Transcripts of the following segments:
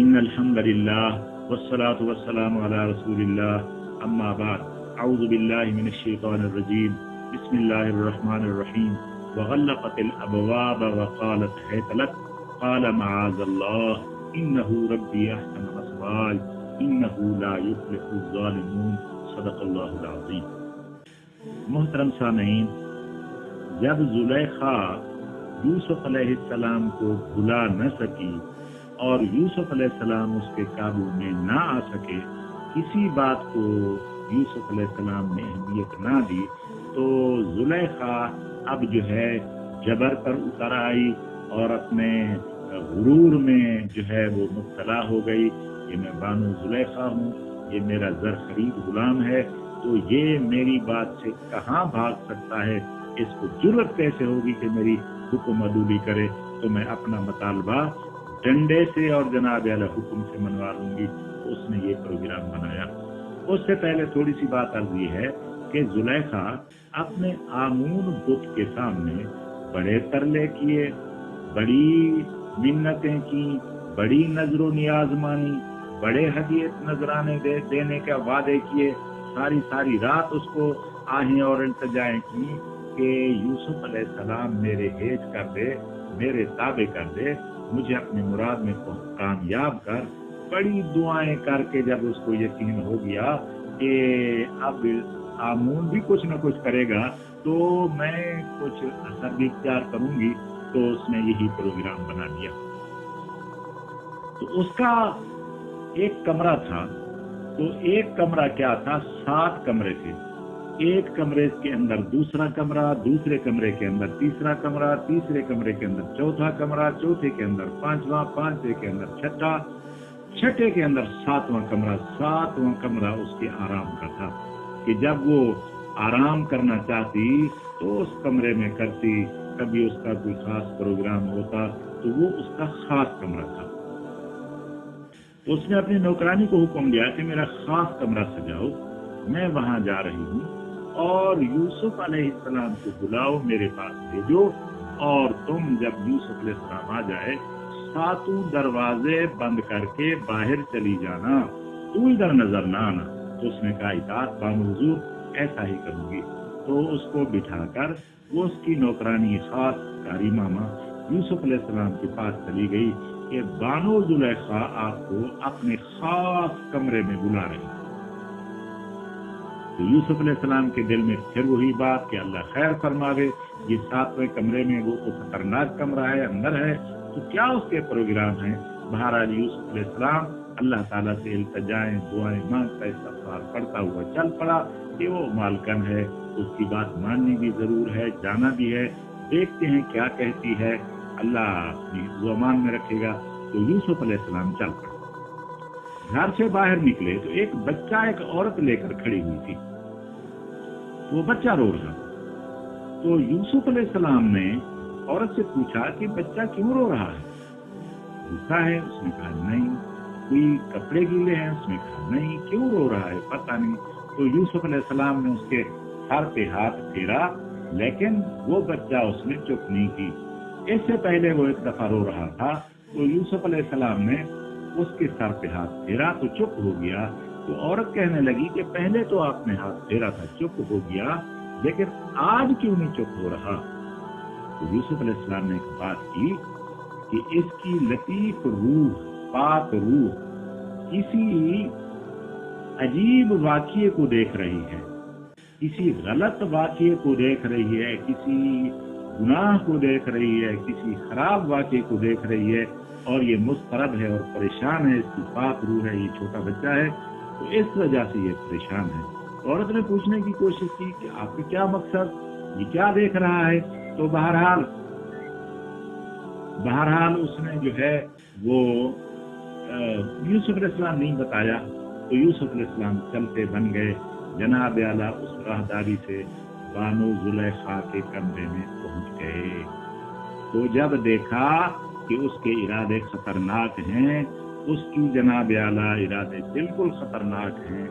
इन्नल हम्दुलिल्लाह वस्सलातु वस्सलामु अला रसूलिल्लाह अम्मा बाद अऊज़ु बिल्लाहि मिनश शैतानिर रजीम बिस्मिल्लाहिर रहमानिर रहीम वग़ल्लक़तिल अबवाब वक़ालत हैत लक क़ाल मआज़ल्लाह इन्नहु रब्बी अहसन मस्वाय इन्नहु ला युफ्लिहुज़ ज़ालिमून सदक़ल्लाहुल अज़ीम। मोहतरम सामीन, जब जुलेखा यूसुफ अलैहिस्सलाम को भुला न सकी और यूसुफ अलैहिस्सलाम उसके काबू में ना आ सके, किसी बात को यूसुफ अलैहिस्सलाम ने अहमियत ना दी, तो जुलेखा अब जो है जबर पर उतर आई और अपने गुरूर में जो है वो मुब्तला हो गई कि मैं बानो जुलेखा हूँ, ये मेरा ज़र खरीद गुलाम है, तो ये मेरी बात से कहाँ भाग सकता है, इसको जुर्रत कैसे होगी कि मेरी हुक्म अदूली करे, तो मैं अपना मुतालबा डंडे से और जनाब आला हुक्म से मनवा लूंगी। तो उसने ये प्रोग्राम बनाया। उससे पहले थोड़ी सी बात अर्ज ये है कि जुलेखा अपने आमून बुत के सामने बड़े तरले किए, बड़ी मिन्नतें की, बड़ी नजरो नियाज मानी, बड़े हदीयत नजराने देने का वादे किए, सारी सारी रात उसको आहें और इल्तिजाएं की कि यूसुफ अलैहिस्सलाम मेरे हेज कर दे, मेरे ताबे कर दे, मुझे अपनी मुराद में कामयाब कर। बड़ी दुआएं करके जब उसको यकीन हो गया कि अब आमून भी कुछ न कुछ करेगा तो मैं कुछ असर भी इख्तियार करूंगी, तो उसने यही प्रोग्राम बना दिया। तो उसका एक कमरा था, तो एक कमरा क्या था, 7 कमरे थे। एक कमरे के अंदर दूसरा कमरा, दूसरे कमरे के अंदर तीसरा कमरा, तीसरे कमरे के अंदर चौथा कमरा, चौथे के अंदर पांचवा, पांचवे के अंदर छठा, छठे के अंदर 7वां कमरा। 7वां कमरा उसके आराम का था कि जब वो आराम करना चाहती तो उस कमरे में करती, कभी उसका कोई खास प्रोग्राम होता तो वो उसका खास कमरा था। तो उसने अपनी नौकरानी को हुक्म दिया कि मेरा खास कमरा सजाओ, मैं वहां जा रही हूँ और यूसुफ अलैहिस्सलाम को बुलाओ, मेरे पास भेजो, और तुम जब यूसुफ अलैहिस्सलाम आ जाए 7 दरवाजे बंद करके बाहर चली जाना, तू इधर नजर ना आना। तो उसने कहा इताअत बाहुजूर, ऐसा ही करूंगी। तो उसको बिठाकर वो उसकी नौकरानी खास कारी मामा यूसुफ अलैहिस्सलाम के पास चली गई कि बानो जुलेखा आपको अपने खास कमरे में बुला रही। तो यूसुफ अलैहिस्सलाम के दिल में फिर वही बात कि अल्लाह खैर फरमावे, ये 7वें कमरे में वो तो खतरनाक कमरा है, अंदर है, तो क्या उसके प्रोग्राम है। बहरहाल यूसुफ अलैहिस्सलाम अल्लाह ताला से इल्तिजाएं दुआएं मांगता, इस्तग़फ़ार पढ़ता हुआ चल पड़ा कि वो मालकन है, उसकी बात माननी भी जरूर है, जाना भी है, देखते हैं क्या कहती है, अल्लाह अपनी ज़ुबान में रखेगा। तो यूसुफ अलैहिस्सलाम चल पड़े। घर से बाहर निकले तो एक बच्चा एक औरत लेकर खड़ी हुई थी, तो वो बच्चा रो रहा। तो यूसुफ अलैहिस्सलाम ने औरत से पूछा कि बच्चा क्यों रो रहा है, भूखा है? उसने कहा नहीं। कोई कपड़े गीले हैं? उसने कहा नहीं। क्यों रो रहा है? पता नहीं। तो यूसुफ अलैहिस्सलाम ने उसके सर पे हाथ फेरा, लेकिन वो बच्चा उसने चुप नहीं की। इससे पहले वो एक दफा रो रहा था, तो यूसुफ अलैहिस्सलाम ने उसके सर पे हाथ फेरा तो चुप हो गया। तो औरत कहने लगी कि पहले तो आपने हाथ फेरा था, चुप हो गया, लेकिन आज क्यों नहीं चुप हो रहा? तो यूसुफ अलैहिस्सलाम ने एक बात की कि इसकी लतीफ रूह, पाक रूह किसी अजीब वाक़ये को देख रही है, किसी गलत वाक़ये को देख रही है, किसी गुनाह को देख रही है, किसी खराब वाक़ये को देख रही है, और ये मुस्तरब है और परेशान है, इसकी पाक रूह है, ये छोटा बच्चा है, तो इस वजह से ये परेशान है। औरत ने पूछने की कोशिश की कि आपका क्या मकसद, ये क्या देख रहा है? तो बहरहाल उसने जो है वो यूसुफ अलैहिस्सलाम नहीं बताया। तो यूसुफ अलैहिस्सलाम चलते बन गए, जनाब आला उस राहदारी से बानो जुलेखा के कमरे में पहुंच गए। तो जब देखा कि उसके इरादे खतरनाक हैं, उसकी जनाब आला इरादे बिल्कुल खतरनाक हैं,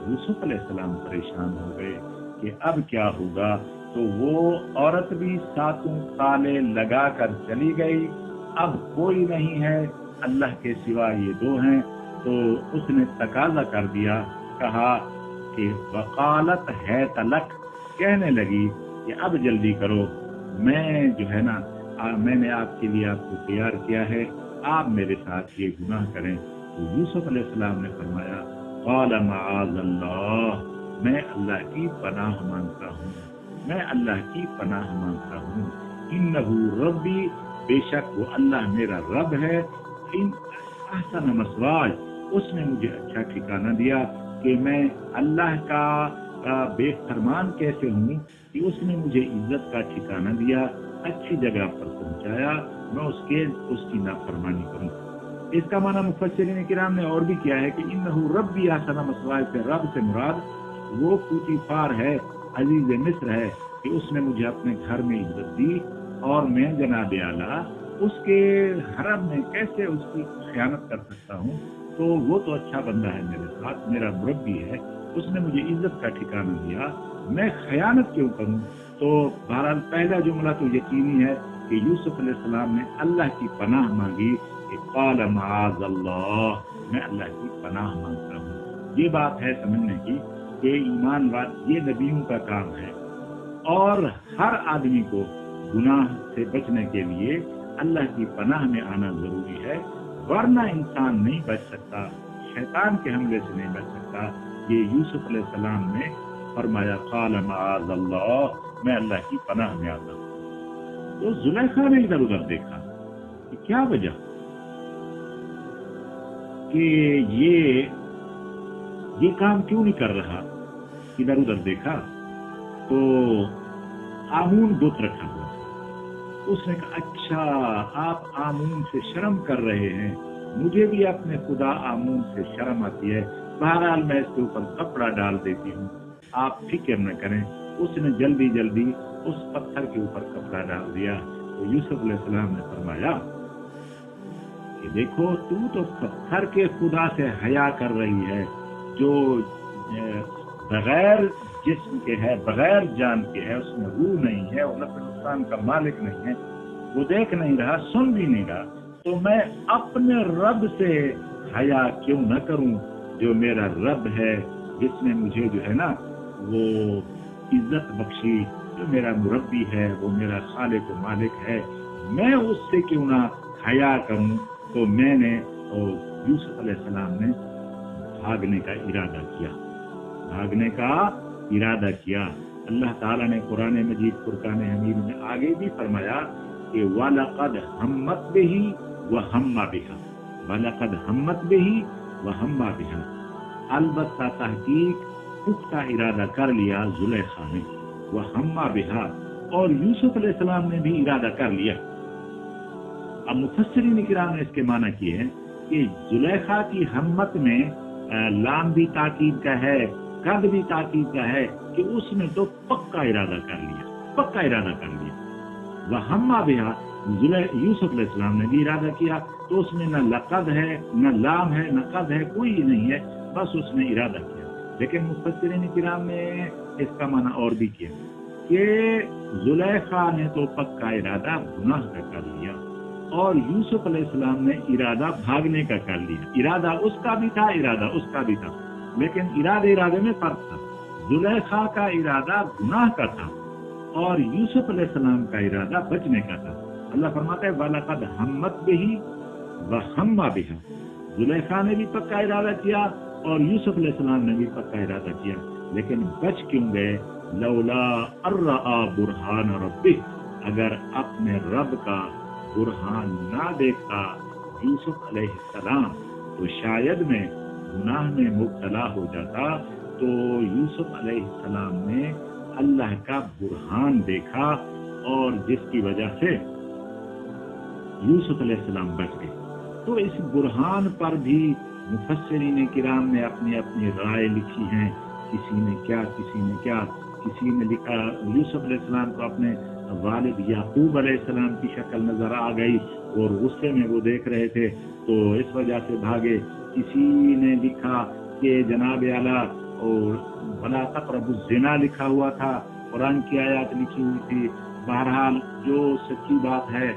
यूसुफ अलैहिस्सलाम परेशान हो गए कि अब क्या होगा। तो वो औरत भी 7 ताले लगा कर चली गई। अब कोई नहीं है, अल्लाह के सिवा ये दो हैं। तो उसने तकाजा कर दिया, कहा कि वकालत है तलक, कहने लगी कि अब जल्दी करो, मैं जो है ना मैंने आपके लिए आपको तैयार किया है, आप मेरे साथ ये गुनाह करें। तो यूसुफ अलैहिस्सलाम ने फरमाया क़ाल मआज़ल्लाह, मैं अल्लाह की पनाह मांगता हूँ, मैं अल्लाह की पनाह मांगता हूँ। इन्नहु रब्बी, बेशक वो अल्लाह मेरा रब है। इन अहसन मस्वाज, उसने मुझे अच्छा ठिकाना दिया कि मैं अल्लाह का बेफरमान कैसे हूँ कि उसने मुझे इज्जत का ठिकाना दिया, अच्छी जगह पर पहुँचाया, मैं उसकी नाफरमानी करूँ। इसका माना मुफस्सिरीन किराम ने और भी किया है कि इन्नहु रब्बी अहसन मस्वाज से रब से मुराद वो पूतीफार है, अजीज मिस्र है, कि उसने मुझे अपने घर में इज्जत दी और मैं जनाब आला उसके हरम में कैसे उसकी खयानत कर सकता हूँ। तो वो तो अच्छा बंदा है मेरे साथ, मेरा मुरब्बी है, उसने मुझे इज्जत का ठिकाना दिया, मैं खयानत क्यों करूँ। तो बहरहाल पहला जुमला तो यकीनी है कि यूसुफ अलैहिस्सलाम ने अल्लाह की पनाह मांगी कि क़ाल मआज़ल्लाह, मैं अल्लाह की पनाह मांगता हूँ। ये बात है समझने की कि ईमान बात ये नबियों का काम है और हर आदमी को गुनाह से बचने के लिए अल्लाह की पनाह में आना जरूरी है, वरना इंसान नहीं बच सकता, शैतान के हमले से नहीं बच सकता। ये यूसुफ अलैहिस्सलाम ने फरमाया क़ाल मआज़ल्लाह, मैं अल्लाह की पनाह में आता हूँ। तो जुलेखा ने इधर उधर देखा कि क्या वजह कि ये काम क्यों नहीं कर रहा। इधर उधर देखा तो आमून बुत रखा हुआ। उसने कहा अच्छा, आप आमून से शर्म कर रहे हैं, मुझे भी अपने खुदा आमून से शर्म आती है, बहरहाल मैं इसके ऊपर कपड़ा डाल देती हूँ, आप फिक्र न करें। उसने जल्दी जल्दी उस पत्थर के ऊपर कपड़ा डाल दिया। तो यूसुफ अलैहिस्सलाम ने फरमाया कि देखो, तू तो पत्थर के खुदा से हया कर रही है, जो बगैर जिस्म के है, बगैर जान के है, उसमें रूह नहीं है, वो नफ़े नुकसान का मालिक नहीं है, वो देख नहीं रहा, सुन भी नहीं रहा, तो मैं अपने रब से हया क्यों न करूं, जो मेरा रब है, जिसने मुझे जो है ना वो इज्जत बख्शी, जो मेरा मुरब्बी है, वो मेरा खालिक व मालिक है, मैं उससे क्यों ना हया करूं। तो मैंने और यूसुफ अलैहिस्सलाम ने भागने का इरादा किया। अल्लाह ताला ने कुरान मजीद फुरकान हमीद में आगे भी फरमाया कि वलक़द हम्मत बिही व हम्मा बिहा, वलक़द हम्मत बिही व हम्मा बिहा, अलबत्ता तहकीक पुख्ता इरादा कर लिया जुलेखा ने, व हम्मा बिहा, और यूसुफ अलैहिस्सलाम ने भी इरादा कर लिया। अब मुफस्सिरीन किराम ने इसके माना किए हैं कि जुलेखा की हम्मत में लाम भी ताकीद का है, कद भी ताकीद का है कि उसने तो पक्का इरादा कर लिया। वह हम्मा बिहा, यूसुफ अलैहिस्सलाम ने भी इरादा किया, तो उसमें न लक़द है, न लाम है, न कद है, कोई नहीं है, बस उसने इरादा किया। लेकिन मुफस्सिरीन किराम ने इसका माना और भी किया कि जुलेखा ने तो पक्का इरादा गुनाह का कर लिया और यूसुफ अलैहिस्सलाम ने इरादा भागने का कर लिया। इरादा उसका भी था, इरादा उसका भी था, लेकिन इरादे में फर्क था। जुलेखा का इरादा गुनाह का था और यूसुफ अलैहिस्सलाम का इरादा बचने का था। अल्लाह फरमाता है वलक़द हम्मत बिही व हम्मा बिहा, जुलेखा ने भी पक्का इरादा किया और यूसुफ अलैहिस्सलाम ने भी पक्का इरादा किया, लेकिन बच क्यों गए। लौला अर्रा बुरहान रब्बी, अगर अपने रब का बुरहान ना देखता यूसुफ अलैहिस्सलाम तो शायद मैं गुनाह में मुब्तला हो जाता। तो यूसुफ अलैहिस्सलाम ने अल्लाह का बुरहान देखा और जिसकी वजह से यूसुफ अलैहिस्सलाम बच गए। तो इस बुरहान पर भी मुफस्सिरीन किराम ने अपनी अपनी राय लिखी हैं, किसी ने क्या, किसी ने लिखा यूसुफ अलैहिस्सलाम को अपने वालिद याकूब अलैहिस्सलाम की शक्ल नजर आ गई और गुस्से में वो देख रहे थे तो इस वजह से भागे। किसी ने लिखा कि जनाब आला और वला तक़रबु ज़िना लिखा हुआ था, कुरान की आयत लिखी हुई थी। बहरहाल जो सच्ची बात है,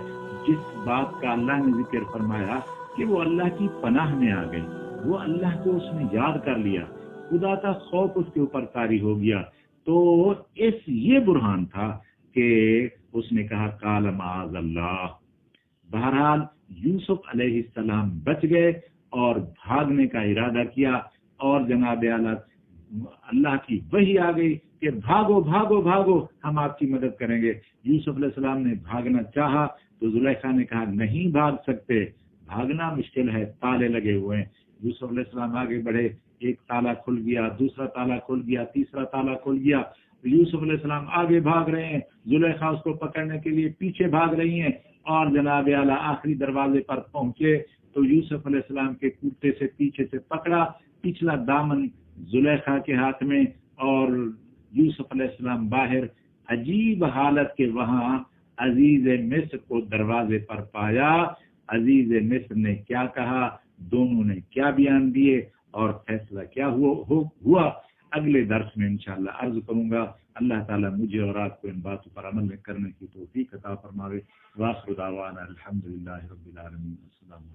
जिस बात का अल्लाह ने जिक्र फरमाया کہ وہ اللہ کی پناہ میں آ گئی، وہ اللہ کو اس نے یاد کر لیا، خدا کا خوف اس کے اوپر طاری ہو گیا، تو یہ برہان تھا کہ اس نے کہا قال معاذ اللہ۔ بہرحال یوسف علیہ السلام بچ گئے اور بھاگنے کا ارادہ کیا، اور جناب اعلیٰ اللہ کی وحی آ گئی کہ بھاگو بھاگو بھاگو، ہم آپ کی مدد کریں گے۔ یوسف علیہ السلام نے بھاگنا چاہا تو زلیخا نے کہا نہیں بھاگ سکتے، بھاگنا مشکل ہے، تالے لگے ہوئے ہیں۔ یوسف علیہ السلام آگے بڑھے، ایک تالا کھل گیا، دوسرا تالا کھل گیا، تیسرا تالا کھل گیا، یوسف علیہ السلام آگے بھاگ رہے ہیں، زلیخا اس کو پکڑنے کے لیے پیچھے بھاگ رہی ہیں، اور جناب اعلیٰ آخری دروازے پر پہنچے تو یوسف علیہ السلام کے کرتے سے پیچھے سے پکڑا، پچھلا دامن زلیخا کے ہاتھ میں، اور یوسف علیہ السلام باہر۔ عجیب حالت کے وہاں عزیز مصر کو دروازے پر پایا۔ عزیز مصر نے کیا کہا، دونوں نے کیا بیان دیے، اور فیصلہ کیا ہوا اگلے درس میں انشاءاللہ عرض کروں گا۔ اللہ تعالیٰ مجھے اور آپ کو ان باتوں پر عمل کرنے کی توفیق عطا فرماوے۔ وآخر دعوانا الحمدللہ رب العالمین۔ السلام علیکم۔